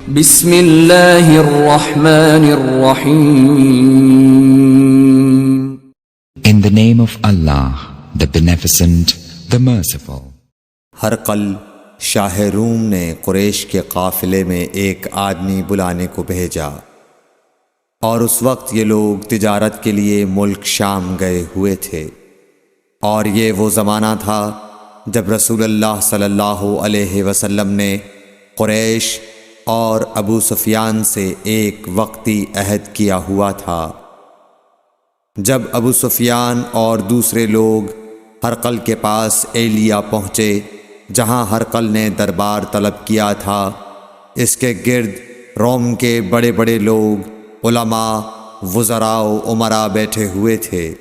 بسم اللہ الرحمن الرحیم. In the name of Allah, the Beneficent, the Merciful. ہرقل شاہ روم نے قریش کے قافلے میں ایک آدمی بلانے کو بھیجا، اور اس وقت یہ لوگ تجارت کے لیے ملک شام گئے ہوئے تھے، اور یہ وہ زمانہ تھا جب رسول اللہ صلی اللہ علیہ وسلم نے قریش اور ابو سفیان سے ایک وقتی عہد کیا ہوا تھا۔ جب ابو سفیان اور دوسرے لوگ ہرقل کے پاس ایلیا پہنچے جہاں ہرقل نے دربار طلب کیا تھا، اس کے گرد روم کے بڑے بڑے لوگ، علماء، وزراء و امراء بیٹھے ہوئے تھے۔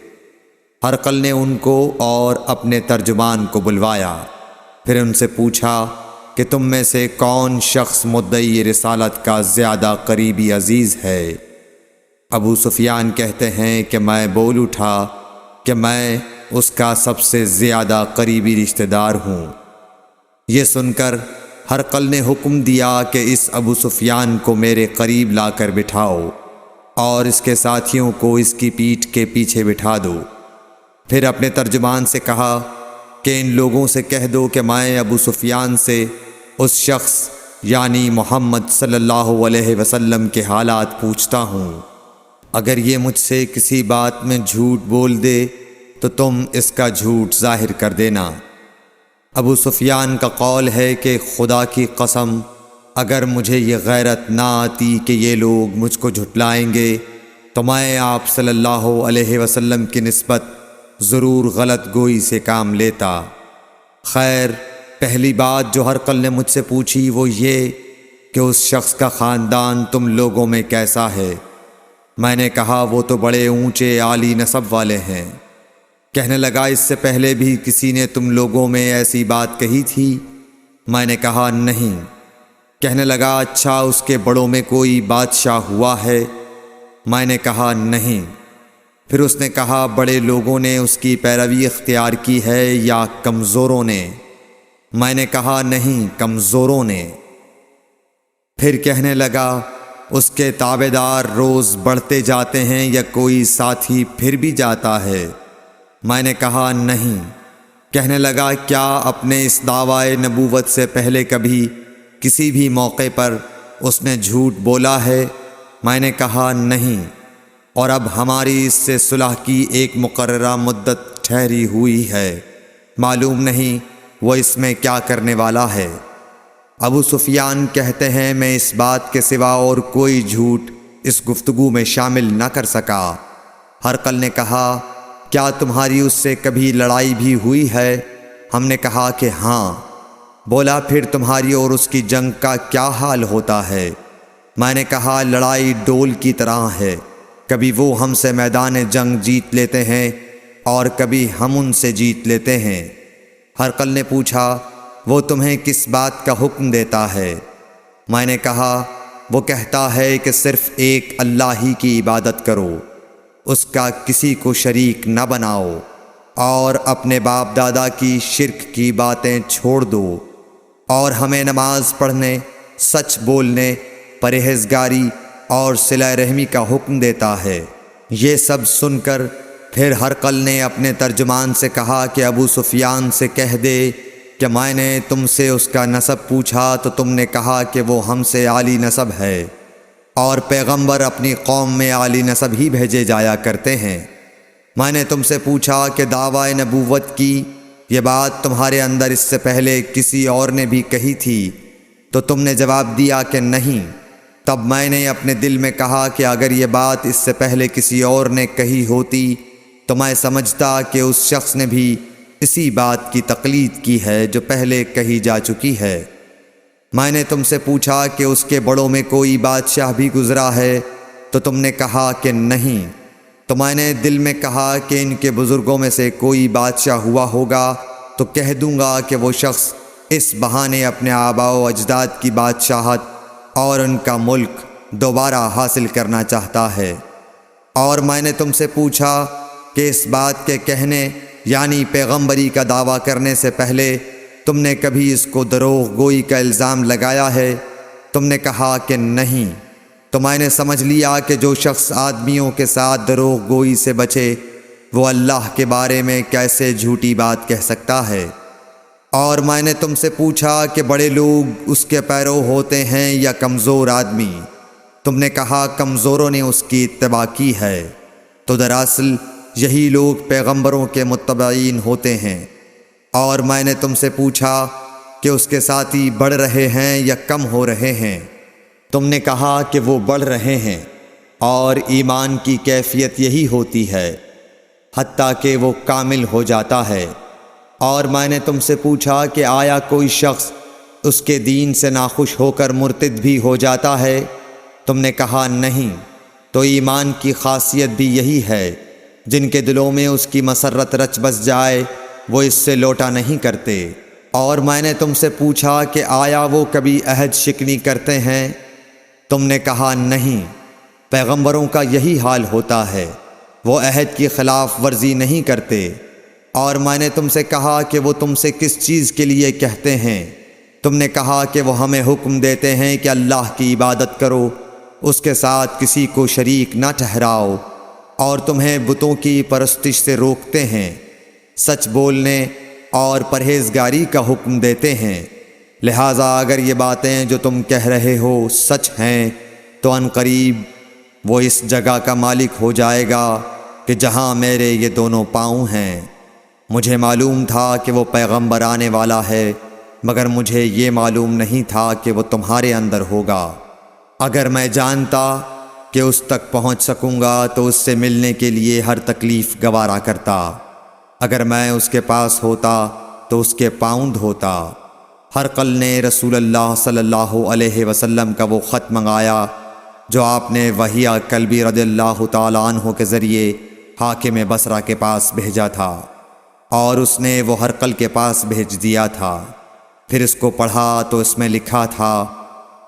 ہرقل نے ان کو اور اپنے ترجمان کو بلوایا، پھر ان سے پوچھا کہ تم میں سے کون شخص مدعی رسالت کا زیادہ قریبی عزیز ہے؟ ابو سفیان کہتے ہیں کہ میں بول اٹھا کہ میں اس کا سب سے زیادہ قریبی رشتہ دار ہوں۔ یہ سن کر ہرقل نے حکم دیا کہ اس ابو سفیان کو میرے قریب لا کر بٹھاؤ اور اس کے ساتھیوں کو اس کی پیٹھ کے پیچھے بٹھا دو۔ پھر اپنے ترجمان سے کہا کہ ان لوگوں سے کہہ دو کہ میں ابو سفیان سے اس شخص یعنی محمد صلی اللہ علیہ وسلم کے حالات پوچھتا ہوں، اگر یہ مجھ سے کسی بات میں جھوٹ بول دے تو تم اس کا جھوٹ ظاہر کر دینا۔ ابو سفیان کا قول ہے کہ خدا کی قسم اگر مجھے یہ غیرت نہ آتی کہ یہ لوگ مجھ کو جھٹلائیں گے تو میں آپ صلی اللہ علیہ وسلم کی نسبت ضرور غلط گوئی سے کام لیتا۔ خیر، پہلی بات جو ہرقل نے مجھ سے پوچھی وہ یہ کہ اس شخص کا خاندان تم لوگوں میں کیسا ہے؟ میں نے کہا وہ تو بڑے اونچے عالی نسب والے ہیں۔ کہنے لگا اس سے پہلے بھی کسی نے تم لوگوں میں ایسی بات کہی تھی؟ میں نے کہا نہیں۔ کہنے لگا اچھا اس کے بڑوں میں کوئی بادشاہ ہوا ہے؟ میں نے کہا نہیں۔ پھر اس نے کہا بڑے لوگوں نے اس کی پیروی اختیار کی ہے یا کمزوروں نے؟ میں نے کہا نہیں، کمزوروں نے۔ پھر کہنے لگا اس کے تابعدار روز بڑھتے جاتے ہیں یا کوئی ساتھی پھر بھی جاتا ہے؟ میں نے کہا نہیں۔ کہنے لگا کیا اپنے اس دعوی نبوت سے پہلے کبھی کسی بھی موقع پر اس نے جھوٹ بولا ہے؟ میں نے کہا نہیں، اور اب ہماری اس سے صلح کی ایک مقررہ مدت ٹھہری ہوئی ہے، معلوم نہیں وہ اس میں کیا کرنے والا ہے۔ ابو سفیان کہتے ہیں میں اس بات کے سوا اور کوئی جھوٹ اس گفتگو میں شامل نہ کر سکا۔ ہرقل نے کہا کیا تمہاری اس سے کبھی لڑائی بھی ہوئی ہے؟ ہم نے کہا کہ ہاں۔ بولا پھر تمہاری اور اس کی جنگ کا کیا حال ہوتا ہے؟ میں نے کہا لڑائی ڈول کی طرح ہے، کبھی وہ ہم سے میدان جنگ جیت لیتے ہیں اور کبھی ہم ان سے جیت لیتے ہیں۔ ہرقل نے پوچھا وہ تمہیں کس بات کا حکم دیتا ہے؟ میں نے کہا وہ کہتا ہے کہ صرف ایک اللہ ہی کی عبادت کرو، اس کا کسی کو شریک نہ بناؤ، اور اپنے باپ دادا کی شرک کی باتیں چھوڑ دو، اور ہمیں نماز پڑھنے، سچ بولنے، پرہیزگاری اور صلہ رحمی کا حکم دیتا ہے۔ یہ سب سن کر پھر ہرقل نے اپنے ترجمان سے کہا کہ ابو سفیان سے کہہ دے کہ میں نے تم سے اس کا نسب پوچھا تو تم نے کہا کہ وہ ہم سے عالی نسب ہے، اور پیغمبر اپنی قوم میں عالی نسب ہی بھیجے جایا کرتے ہیں۔ میں نے تم سے پوچھا کہ دعوی نبوت کی یہ بات تمہارے اندر اس سے پہلے کسی اور نے بھی کہی تھی؟ تو تم نے جواب دیا کہ نہیں۔ تب میں نے اپنے دل میں کہا کہ اگر یہ بات اس سے پہلے کسی اور نے کہی ہوتی تو میں سمجھتا کہ اس شخص نے بھی اسی بات کی تقلید کی ہے جو پہلے کہی جا چکی ہے۔ میں نے تم سے پوچھا کہ اس کے بڑوں میں کوئی بادشاہ بھی گزرا ہے؟ تو تم نے کہا کہ نہیں۔ تو میں نے دل میں کہا کہ ان کے بزرگوں میں سے کوئی بادشاہ ہوا ہوگا تو کہہ دوں گا کہ وہ شخص اس بہانے اپنے آباء و اجداد کی بادشاہت اور ان کا ملک دوبارہ حاصل کرنا چاہتا ہے۔ اور میں نے تم سے پوچھا کہ اس بات کے کہنے یعنی پیغمبری کا دعویٰ کرنے سے پہلے تم نے کبھی اس کو دروغ گوئی کا الزام لگایا ہے؟ تم نے کہا کہ نہیں، تو میں نے سمجھ لیا کہ جو شخص آدمیوں کے ساتھ دروغ گوئی سے بچے وہ اللہ کے بارے میں کیسے جھوٹی بات کہہ سکتا ہے۔ اور میں نے تم سے پوچھا کہ بڑے لوگ اس کے پیرو ہوتے ہیں یا کمزور آدمی؟ تم نے کہا کمزوروں نے اس کی اتباع کی ہے، تو دراصل یہی لوگ پیغمبروں کے متبعین ہوتے ہیں۔ اور میں نے تم سے پوچھا کہ اس کے ساتھی بڑھ رہے ہیں یا کم ہو رہے ہیں؟ تم نے کہا کہ وہ بڑھ رہے ہیں، اور ایمان کی کیفیت یہی ہوتی ہے حتیٰ کہ وہ کامل ہو جاتا ہے۔ اور میں نے تم سے پوچھا کہ آیا کوئی شخص اس کے دین سے ناخوش ہو کر مرتد بھی ہو جاتا ہے؟ تم نے کہا نہیں، تو ایمان کی خاصیت بھی یہی ہے، جن کے دلوں میں اس کی مسرت رچ بس جائے وہ اس سے لوٹا نہیں کرتے۔ اور میں نے تم سے پوچھا کہ آیا وہ کبھی عہد شکنی کرتے ہیں؟ تم نے کہا نہیں، پیغمبروں کا یہی حال ہوتا ہے، وہ عہد کی خلاف ورزی نہیں کرتے۔ اور میں نے تم سے کہا کہ وہ تم سے کس چیز کے لیے کہتے ہیں؟ تم نے کہا کہ وہ ہمیں حکم دیتے ہیں کہ اللہ کی عبادت کرو، اس کے ساتھ کسی کو شریک نہ ٹھہراؤ، اور تمہیں بتوں کی پرستش سے روکتے ہیں، سچ بولنے اور پرہیزگاری کا حکم دیتے ہیں۔ لہٰذا اگر یہ باتیں جو تم کہہ رہے ہو سچ ہیں تو ان قریب وہ اس جگہ کا مالک ہو جائے گا کہ جہاں میرے یہ دونوں پاؤں ہیں۔ مجھے معلوم تھا کہ وہ پیغمبر آنے والا ہے، مگر مجھے یہ معلوم نہیں تھا کہ وہ تمہارے اندر ہوگا۔ اگر میں جانتا کہ اس تک پہنچ سکوں گا تو اس سے ملنے کے لیے ہر تکلیف گوارا کرتا۔ اگر میں اس کے پاس ہوتا تو اس کے پاؤں دھوتا۔ ہرقل نے رسول اللہ صلی اللہ علیہ وسلم کا وہ خط منگایا جو آپ نے وحیہ کلبی رضی اللہ تعالیٰ عنہ کے ذریعے حاکم بصرہ کے پاس بھیجا تھا، اور اس نے وہ ہرقل کے پاس بھیج دیا تھا۔ پھر اس کو پڑھا تو اس میں لکھا تھا،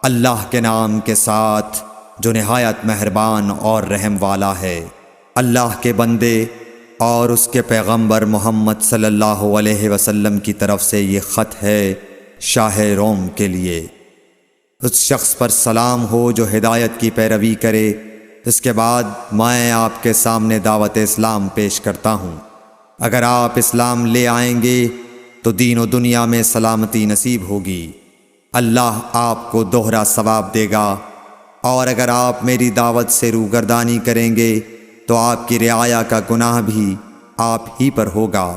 اللہ کے نام کے ساتھ جو نہایت مہربان اور رحم والا ہے۔ اللہ کے بندے اور اس کے پیغمبر محمد صلی اللہ علیہ وسلم کی طرف سے یہ خط ہے شاہ روم کے لیے۔ اس شخص پر سلام ہو جو ہدایت کی پیروی کرے۔ اس کے بعد میں آپ کے سامنے دعوت اسلام پیش کرتا ہوں۔ اگر آپ اسلام لے آئیں گے تو دین و دنیا میں سلامتی نصیب ہوگی، اللہ آپ کو دوہرا ثواب دے گا، اور اگر آپ میری دعوت سے روگردانی کریں گے تو آپ کی رعایا کا گناہ بھی آپ ہی پر ہوگا۔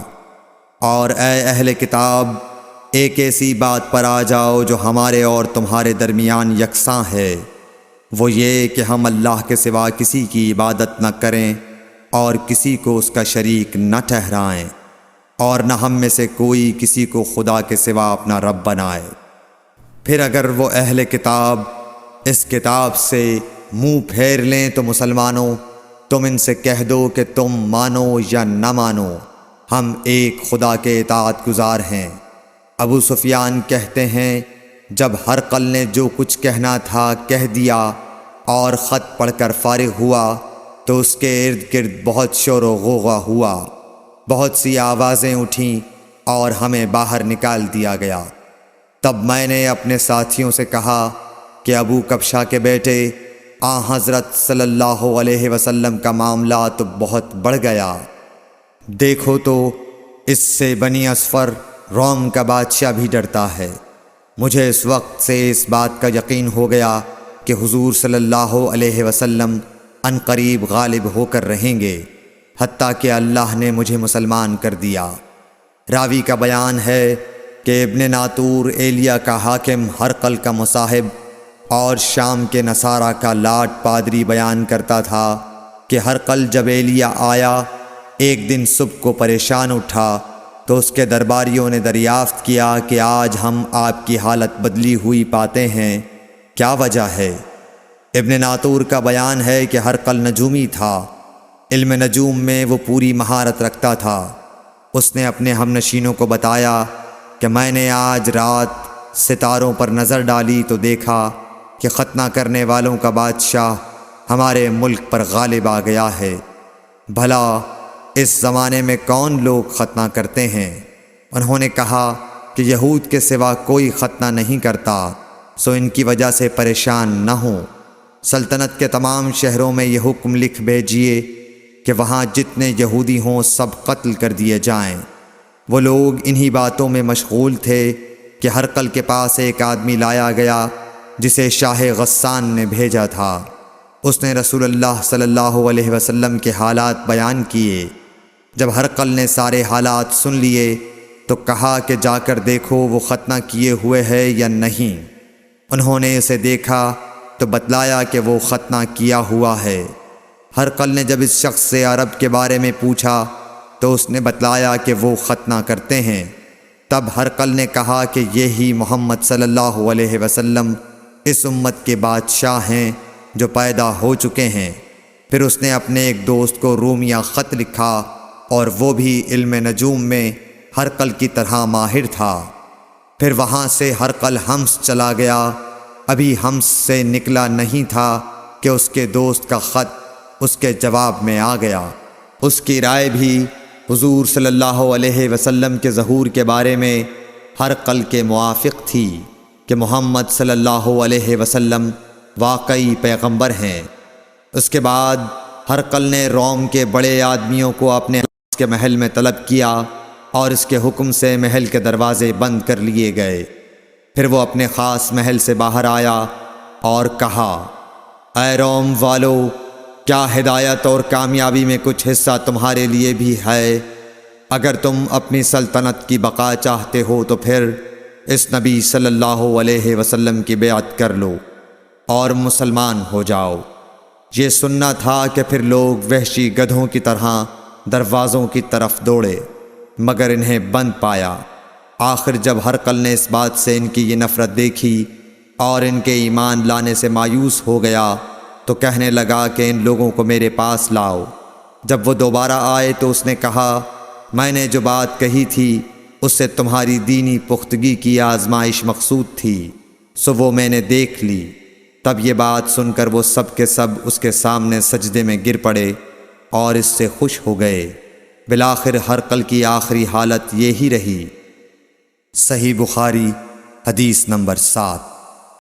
اور اے اہل کتاب، ایک ایسی بات پر آ جاؤ جو ہمارے اور تمہارے درمیان یکساں ہے، وہ یہ کہ ہم اللہ کے سوا کسی کی عبادت نہ کریں اور کسی کو اس کا شریک نہ ٹھہرائیں، اور نہ ہم میں سے کوئی کسی کو خدا کے سوا اپنا رب بنائے۔ پھر اگر وہ اہل کتاب اس کتاب سے منہ پھیر لیں تو مسلمانوں، تم ان سے کہہ دو کہ تم مانو یا نہ مانو، ہم ایک خدا کے اطاعت گزار ہیں۔ ابو سفیان کہتے ہیں، جب ہرقل نے جو کچھ کہنا تھا کہہ دیا اور خط پڑھ کر فارغ ہوا تو اس کے ارد گرد بہت شور و غوغا ہوا، بہت سی آوازیں اٹھیں اور ہمیں باہر نکال دیا گیا۔ تب میں نے اپنے ساتھیوں سے کہا کہ ابو کبشہ کے بیٹے حضرت صلی اللہ علیہ وسلم کا معاملہ تو بہت بڑھ گیا، دیکھو تو اس سے بنی اصفر روم کا بادشاہ بھی ڈرتا ہے۔ مجھے اس وقت سے اس بات کا یقین ہو گیا کہ حضور صلی اللہ علیہ وسلم ان قریب غالب ہو کر رہیں گے، حتیٰ کہ اللہ نے مجھے مسلمان کر دیا۔ راوی کا بیان ہے کہ ابن ناطور ایلیا کا حاکم ہرقل کا مصاحب اور شام کے نصارہ کا لاٹ پادری بیان کرتا تھا کہ ہرقل جب ایلیا آیا ایک دن صبح کو پریشان اٹھا تو اس کے درباریوں نے دریافت کیا کہ آج ہم آپ کی حالت بدلی ہوئی پاتے ہیں، کیا وجہ ہے؟ ابن ناطور کا بیان ہے کہ ہرقل نجومی تھا، علم نجوم میں وہ پوری مہارت رکھتا تھا۔ اس نے اپنے ہم نشینوں کو بتایا کہ میں نے آج رات ستاروں پر نظر ڈالی تو دیکھا کہ ختنہ کرنے والوں کا بادشاہ ہمارے ملک پر غالب آ گیا ہے۔ بھلا اس زمانے میں کون لوگ ختنہ کرتے ہیں؟ انہوں نے کہا کہ یہود کے سوا کوئی ختنہ نہیں کرتا سو ان کی وجہ سے پریشان نہ ہوں۔ سلطنت کے تمام شہروں میں یہ حکم لکھ بھیجیے کہ وہاں جتنے یہودی ہوں سب قتل کر دیے جائیں۔ وہ لوگ انہی باتوں میں مشغول تھے کہ ہرقل کے پاس ایک آدمی لایا گیا جسے شاہ غسان نے بھیجا تھا۔ اس نے رسول اللہ صلی اللہ علیہ وسلم کے حالات بیان کیے۔ جب ہرقل نے سارے حالات سن لیے تو کہا کہ جا کر دیکھو وہ ختنہ کیے ہوئے ہے یا نہیں۔ انہوں نے اسے دیکھا تو بتلایا کہ وہ ختنہ کیا ہوا ہے۔ ہرقل نے جب اس شخص سے عرب کے بارے میں پوچھا تو اس نے بتلایا کہ وہ ختنہ کرتے ہیں۔ تب ہرقل نے کہا کہ یہی محمد صلی اللہ علیہ وسلم اس امت کے بادشاہ ہیں جو پیدا ہو چکے ہیں۔ پھر اس نے اپنے ایک دوست کو رومیہ خط لکھا اور وہ بھی علم نجوم میں ہرقل کی طرح ماہر تھا۔ پھر وہاں سے ہرقل حمص چلا گیا۔ ابھی حمص سے نکلا نہیں تھا کہ اس کے دوست کا خط اس کے جواب میں آ گیا۔ اس کی رائے بھی حضور صلی اللہ علیہ وسلم کے ظہور کے بارے میں ہرقل کے موافق تھی کہ محمد صلی اللہ علیہ وسلم واقعی پیغمبر ہیں۔ اس کے بعد ہرقل نے روم کے بڑے آدمیوں کو اپنے کے محل میں طلب کیا اور اس کے حکم سے محل کے دروازے بند کر لیے گئے۔ پھر وہ اپنے خاص محل سے باہر آیا اور کہا، اے روم والو، کیا ہدایت اور کامیابی میں کچھ حصہ تمہارے لیے بھی ہے؟ اگر تم اپنی سلطنت کی بقا چاہتے ہو تو پھر اس نبی صلی اللہ علیہ وسلم کی بیعت کر لو اور مسلمان ہو جاؤ۔ یہ سننا تھا کہ پھر لوگ وحشی گدھوں کی طرح دروازوں کی طرف دوڑے مگر انہیں بند پایا۔ آخر جب ہرقل نے اس بات سے ان کی یہ نفرت دیکھی اور ان کے ایمان لانے سے مایوس ہو گیا تو کہنے لگا کہ ان لوگوں کو میرے پاس لاؤ۔ جب وہ دوبارہ آئے تو اس نے کہا، میں نے جو بات کہی تھی اس سے تمہاری دینی پختگی کی آزمائش مقصود تھی، سو وہ میں نے دیکھ لی۔ تب یہ بات سن کر وہ سب کے سب اس کے سامنے سجدے میں گر پڑے اور اس سے خوش ہو گئے۔ بالآخر ہرقل کی آخری حالت یہی رہی۔ صحیح بخاری حدیث نمبر 7۔